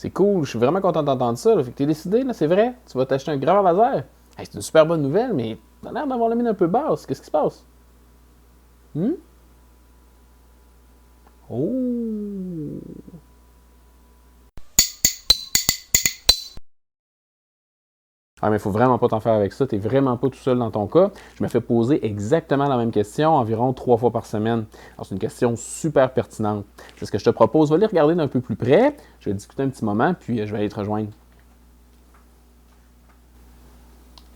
C'est cool, je suis vraiment content d'entendre ça. Là. Fait que t'es décidé, là, c'est vrai? Tu vas t'acheter un graveur laser? Hey, c'est une super bonne nouvelle, mais t'as l'air d'avoir la mine un peu basse. Qu'est-ce qui se passe? Hmm? Oh! Ah, mais il faut vraiment pas t'en faire avec ça. T'es vraiment pas tout seul dans ton cas. Je me fais poser exactement la même question environ 3 fois par semaine. Alors, c'est une question super pertinente. C'est ce que je te propose. Va aller regarder d'un peu plus près. Je vais discuter un petit moment, puis je vais aller te rejoindre.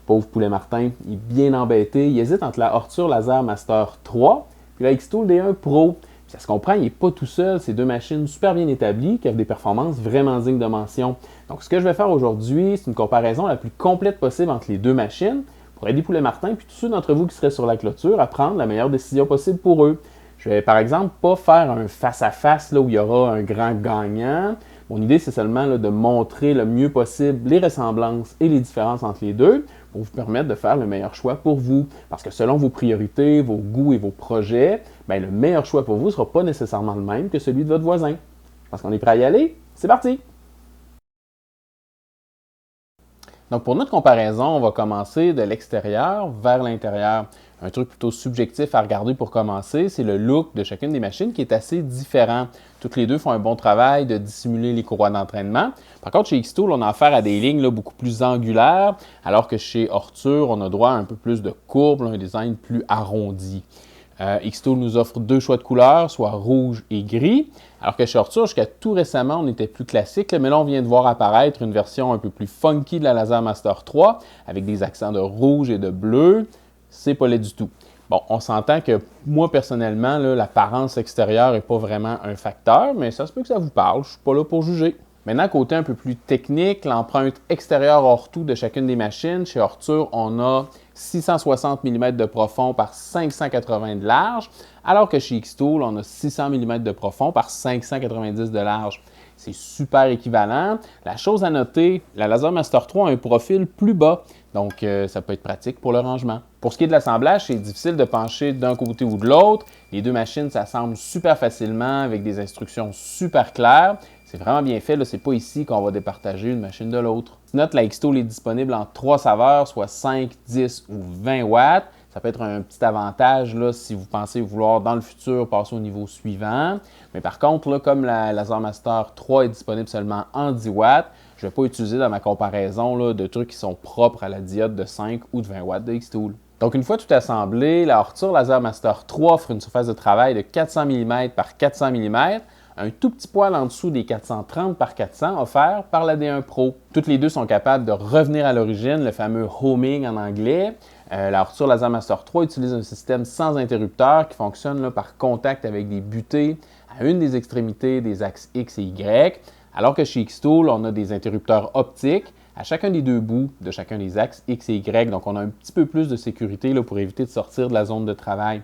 Pauvre poulet Martin, il est bien embêté. Il hésite entre la Hortur Laser Master 3 puis la Xtool D1 Pro. Puis ça se comprend, il n'est pas tout seul. C'est deux machines super bien établies qui offrent des performances vraiment dignes de mention. Donc, ce que je vais faire aujourd'hui, c'est une comparaison la plus complète possible entre les deux machines pour aider poulet Martin puis tous ceux d'entre vous qui seraient sur la clôture à prendre la meilleure décision possible pour eux. Je vais par exemple pas faire un face-à-face là, où il y aura un grand gagnant. Mon idée, c'est seulement là, de montrer le mieux possible les ressemblances et les différences entre les deux pour vous permettre de faire le meilleur choix pour vous. Parce que selon vos priorités, vos goûts et vos projets, bien, le meilleur choix pour vous ne sera pas nécessairement le même que celui de votre voisin. Parce qu'on est prêt à y aller? C'est parti! Donc, pour notre comparaison, on va commencer de l'extérieur vers l'intérieur. Un truc plutôt subjectif à regarder pour commencer, c'est le look de chacune des machines qui est assez différent. Toutes les deux font un bon travail de dissimuler les courroies d'entraînement. Par contre, chez Xtool, on a affaire à des lignes là, beaucoup plus angulaires, alors que chez Hortur, on a droit à un peu plus de courbes, un design plus arrondi. Xtool nous offre deux choix de couleurs, soit rouge et gris, alors que chez Hortur, jusqu'à tout récemment, on était plus classique, mais là, on vient de voir apparaître une version un peu plus funky de la Laser Master 3, avec des accents de rouge et de bleu. C'est pas laid du tout. Bon, on s'entend que moi, personnellement, l'apparence extérieure n'est pas vraiment un facteur, mais ça se peut que ça vous parle, je suis pas là pour juger. Maintenant, côté un peu plus technique, l'empreinte extérieure hors tout de chacune des machines. Chez Hortur, on a 660 mm de profond par 580 de large, alors que chez Xtool, on a 600 mm de profond par 590 de large. C'est super équivalent. La chose à noter, la Laser Master 3 a un profil plus bas, donc ça peut être pratique pour le rangement. Pour ce qui est de l'assemblage, c'est difficile de pencher d'un côté ou de l'autre. Les deux machines s'assemblent super facilement avec des instructions super claires. C'est vraiment bien fait, c'est pas ici qu'on va départager une machine de l'autre. Note, la Xtool est disponible en 3 saveurs, soit 5, 10 ou 20 watts. Ça peut être un petit avantage là, si vous pensez vouloir dans le futur passer au niveau suivant. Mais par contre, là, comme la Laser Master 3 est disponible seulement en 10 watts, je ne vais pas utiliser dans ma comparaison là, de trucs qui sont propres à la diode de 5 ou de 20 watts de Xtool. Donc, une fois tout assemblé, la Hortur Laser Master 3 offre une surface de travail de 400 mm par 400 mm, un tout petit poil en dessous des 430 par 400 offert par la D1 Pro. Toutes les deux sont capables de revenir à l'origine, le fameux homing en anglais. La Hortur Laser Master 3 utilise un système sans interrupteur qui fonctionne là, par contact avec des butées à une des extrémités des axes X et Y, alors que chez Xtool, on a des interrupteurs optiques à chacun des deux bouts de chacun des axes X et Y. Donc, on a un petit peu plus de sécurité là, pour éviter de sortir de la zone de travail.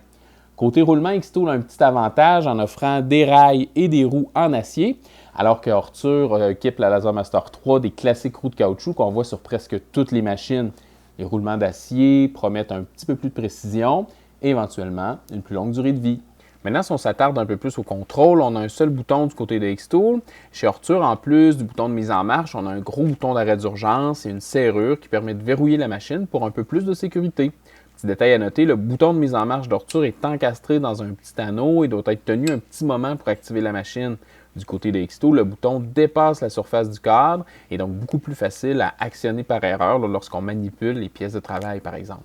Côté roulement, Xtool a un petit avantage en offrant des rails et des roues en acier, alors que Hortur équipe la Laser Master 3 des classiques roues de caoutchouc qu'on voit sur presque toutes les machines. Les roulements d'acier promettent un petit peu plus de précision et éventuellement une plus longue durée de vie. Maintenant, si on s'attarde un peu plus au contrôle, on a un seul bouton du côté de Xtool. Chez Hortur, en plus du bouton de mise en marche, on a un gros bouton d'arrêt d'urgence et une serrure qui permet de verrouiller la machine pour un peu plus de sécurité. Petit détail à noter, le bouton de mise en marche d'Hortur est encastré dans un petit anneau et doit être tenu un petit moment pour activer la machine. Du côté de Xtool, le bouton dépasse la surface du cadre et donc beaucoup plus facile à actionner par erreur lorsqu'on manipule les pièces de travail, par exemple.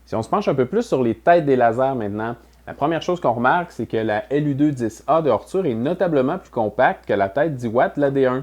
Si on se penche un peu plus sur les têtes des lasers maintenant, la première chose qu'on remarque, c'est que la LU210A de Hortur est notablement plus compacte que la tête 10 watts de la D1.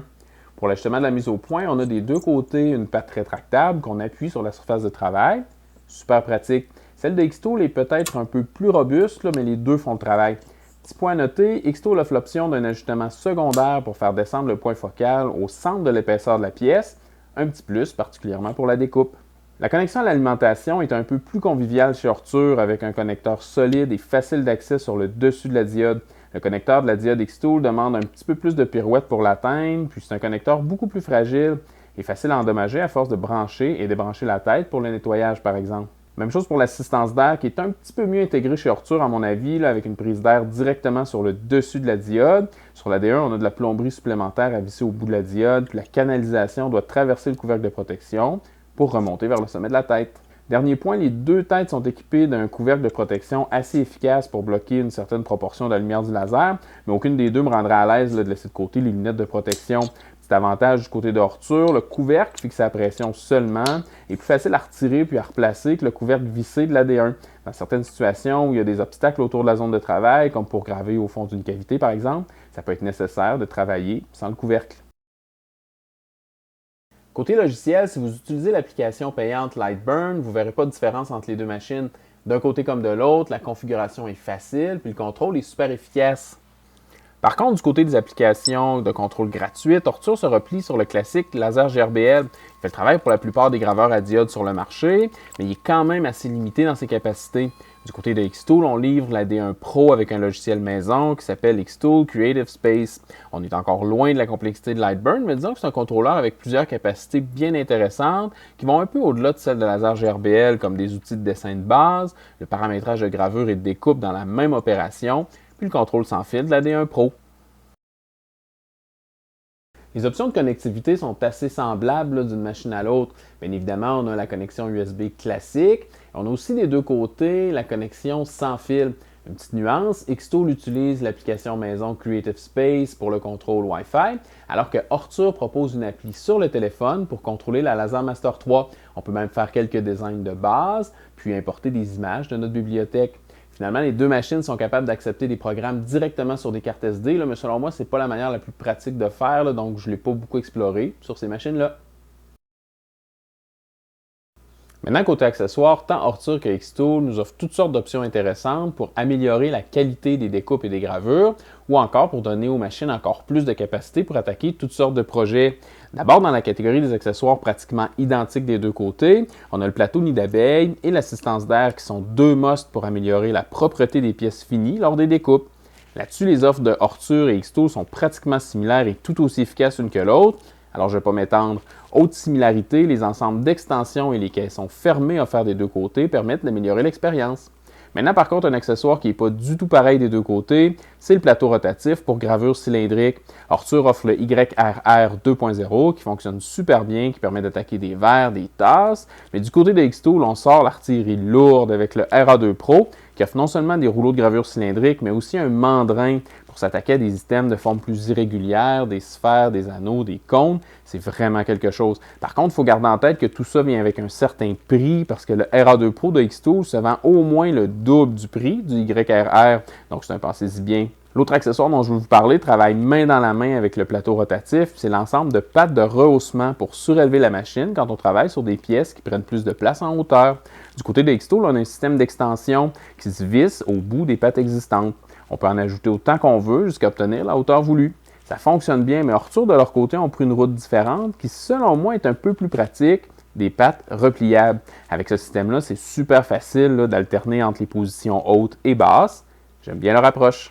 Pour l'ajustement de la mise au point, on a des deux côtés une patte rétractable qu'on appuie sur la surface de travail. Super pratique. Celle de Xtool est peut-être un peu plus robuste, mais les deux font le travail. Petit point à noter, Xtool offre l'option d'un ajustement secondaire pour faire descendre le point focal au centre de l'épaisseur de la pièce, un petit plus particulièrement pour la découpe. La connexion à l'alimentation est un peu plus conviviale chez Hortur avec un connecteur solide et facile d'accès sur le dessus de la diode. Le connecteur de la diode Xtool demande un petit peu plus de pirouette pour l'atteindre, puis c'est un connecteur beaucoup plus fragile et facile à endommager à force de brancher et débrancher la tête pour le nettoyage par exemple. Même chose pour l'assistance d'air qui est un petit peu mieux intégrée chez Ortur, à mon avis, là, avec une prise d'air directement sur le dessus de la diode. Sur la D1, on a de la plomberie supplémentaire à visser au bout de la diode, puis la canalisation doit traverser le couvercle de protection pour remonter vers le sommet de la tête. Dernier point, les deux têtes sont équipées d'un couvercle de protection assez efficace pour bloquer une certaine proportion de la lumière du laser, mais aucune des deux me rendrait à l'aise de laisser de côté les lunettes de protection. Petit avantage du côté de Ortur, le couvercle fixe la pression seulement est plus facile à retirer puis à replacer que le couvercle vissé de la D1. Dans certaines situations où il y a des obstacles autour de la zone de travail, comme pour graver au fond d'une cavité par exemple, ça peut être nécessaire de travailler sans le couvercle. Côté logiciel, si vous utilisez l'application payante Lightburn, vous ne verrez pas de différence entre les deux machines. D'un côté comme de l'autre, la configuration est facile, puis le contrôle est super efficace. Par contre, du côté des applications de contrôle gratuites, Ortur se replie sur le classique laser GRBL. Il fait le travail pour la plupart des graveurs à diode sur le marché, mais il est quand même assez limité dans ses capacités. Du côté de Xtool, on livre la D1 Pro avec un logiciel maison qui s'appelle Xtool Creative Space. On est encore loin de la complexité de Lightburn, mais disons que c'est un contrôleur avec plusieurs capacités bien intéressantes qui vont un peu au-delà de celles de laser GRBL, comme des outils de dessin de base, le paramétrage de gravure et de découpe dans la même opération, puis le contrôle sans fil de la D1 Pro. Les options de connectivité sont assez semblables d'une machine à l'autre. Bien évidemment, on a la connexion USB classique. On a aussi des deux côtés la connexion sans fil. Une petite nuance, Xtool utilise l'application maison Creative Space pour le contrôle Wi-Fi, alors que Ortur propose une appli sur le téléphone pour contrôler la Laser Master 3. On peut même faire quelques designs de base, puis importer des images de notre bibliothèque. Finalement, les deux machines sont capables d'accepter des programmes directement sur des cartes SD, mais selon moi, ce n'est pas la manière la plus pratique de faire, donc je ne l'ai pas beaucoup exploré sur ces machines-là. Maintenant, côté accessoires, tant Ortur que Xtool nous offrent toutes sortes d'options intéressantes pour améliorer la qualité des découpes et des gravures, ou encore pour donner aux machines encore plus de capacité pour attaquer toutes sortes de projets. D'abord, dans la catégorie des accessoires pratiquement identiques des deux côtés, on a le plateau nid d'abeille et l'assistance d'air qui sont deux musts pour améliorer la propreté des pièces finies lors des découpes. Là-dessus, les offres de Ortur et Xtool sont pratiquement similaires et tout aussi efficaces l'une que l'autre. Alors, je ne vais pas m'étendre. Autre similarité, les ensembles d'extensions et les caissons fermés offerts des deux côtés permettent d'améliorer l'expérience. Maintenant, par contre, un accessoire qui n'est pas du tout pareil des deux côtés, c'est le plateau rotatif pour gravure cylindrique. Ortur offre le YRR 2.0 qui fonctionne super bien, qui permet d'attaquer des verres, des tasses. Mais du côté de Xtool, on sort l'artillerie lourde avec le RA2 Pro qui offre non seulement des rouleaux de gravure cylindrique, mais aussi un mandrin pour s'attaquer à des items de forme plus irrégulière, des sphères, des anneaux, des cônes. C'est vraiment quelque chose. Par contre, il faut garder en tête que tout ça vient avec un certain prix parce que le RA2 Pro de Xtool se vend au moins le double du prix du YRR. Donc, c'est un pensez-y bien. L'autre accessoire dont je veux vous parler travaille main dans la main avec le plateau rotatif. C'est l'ensemble de pattes de rehaussement pour surélever la machine quand on travaille sur des pièces qui prennent plus de place en hauteur. Du côté de Xtool, on a un système d'extension qui se visse au bout des pattes existantes. On peut en ajouter autant qu'on veut jusqu'à obtenir la hauteur voulue. Ça fonctionne bien, mais Ortur, de leur côté, ont pris une route différente qui, selon moi, est un peu plus pratique, des pattes repliables. Avec ce système-là, c'est super facile d'alterner entre les positions hautes et basses. J'aime bien leur approche.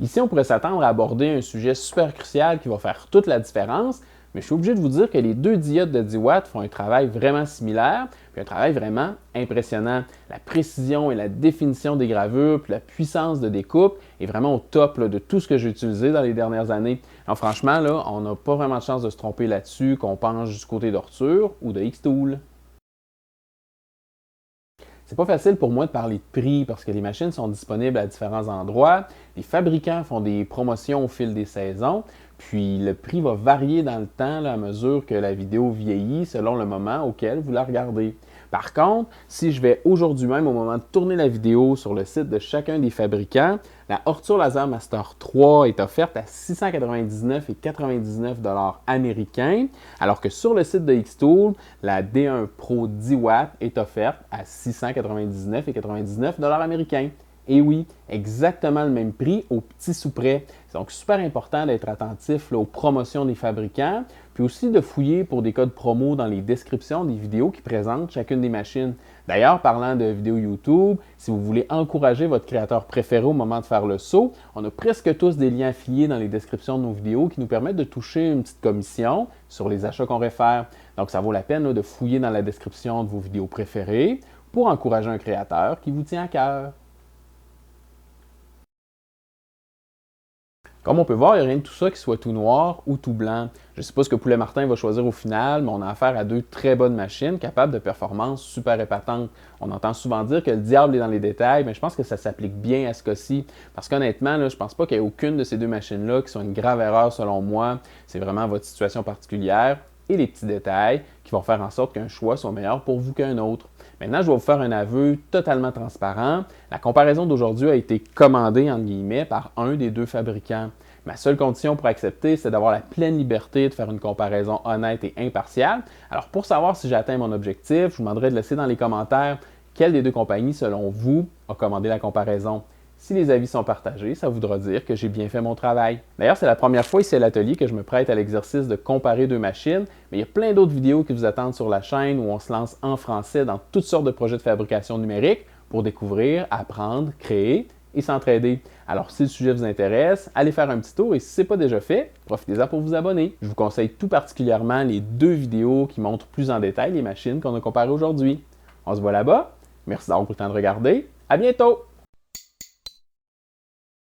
Ici, on pourrait s'attendre à aborder un sujet super crucial qui va faire toute la différence, mais je suis obligé de vous dire que les deux diodes de 10 watts font un travail vraiment similaire, puis un travail vraiment impressionnant. La précision et la définition des gravures, puis la puissance de découpe est vraiment au top de tout ce que j'ai utilisé dans les dernières années. Alors franchement, là, on n'a pas vraiment de chance de se tromper là-dessus, qu'on penche du côté d'Ortur ou de Xtool. C'est pas facile pour moi de parler de prix parce que les machines sont disponibles à différents endroits. Les fabricants font des promotions au fil des saisons, puis le prix va varier dans le temps à mesure que la vidéo vieillit selon le moment auquel vous la regardez. Par contre, si je vais aujourd'hui même au moment de tourner la vidéo sur le site de chacun des fabricants, la Ortur Laser Master 3 est offerte à 699,99 $ américains, alors que sur le site de Xtool, la D1 Pro 10 watts est offerte à 699,99 $ américains. Et oui, exactement le même prix au petit sous près. C'est donc super important d'être attentif là, aux promotions des fabricants, puis aussi de fouiller pour des codes promo dans les descriptions des vidéos qui présentent chacune des machines. D'ailleurs, parlant de vidéos YouTube, si vous voulez encourager votre créateur préféré au moment de faire le saut, on a presque tous des liens affiliés dans les descriptions de nos vidéos qui nous permettent de toucher une petite commission sur les achats qu'on réfère. Donc, ça vaut la peine là, de fouiller dans la description de vos vidéos préférées pour encourager un créateur qui vous tient à cœur. Comme on peut voir, il n'y a rien de tout ça qui soit tout noir ou tout blanc. Je ne sais pas ce que Poulet Martin va choisir au final, mais on a affaire à deux très bonnes machines capables de performances super épatantes. On entend souvent dire que le diable est dans les détails, mais je pense que ça s'applique bien à ce cas-ci. Parce qu'honnêtement, je ne pense pas qu'il y ait aucune de ces deux machines-là qui soit une grave erreur selon moi. C'est vraiment votre situation particulière et les petits détails qui vont faire en sorte qu'un choix soit meilleur pour vous qu'un autre. Maintenant, je vais vous faire un aveu totalement transparent. La comparaison d'aujourd'hui a été commandée, entre guillemets, par un des deux fabricants. Ma seule condition pour accepter, c'est d'avoir la pleine liberté de faire une comparaison honnête et impartiale. Alors, pour savoir si j'atteins mon objectif, je vous demanderai de laisser dans les commentaires quelle des deux compagnies, selon vous, a commandé la comparaison. Si les avis sont partagés, ça voudra dire que j'ai bien fait mon travail. D'ailleurs, c'est la première fois ici à l'atelier que je me prête à l'exercice de comparer deux machines, mais il y a plein d'autres vidéos qui vous attendent sur la chaîne où on se lance en français dans toutes sortes de projets de fabrication numérique pour découvrir, apprendre, créer et s'entraider. Alors, si le sujet vous intéresse, allez faire un petit tour et si ce n'est pas déjà fait, profitez-en pour vous abonner. Je vous conseille tout particulièrement les deux vidéos qui montrent plus en détail les machines qu'on a comparées aujourd'hui. On se voit là-bas. Merci d'avoir pris le temps de regarder. À bientôt!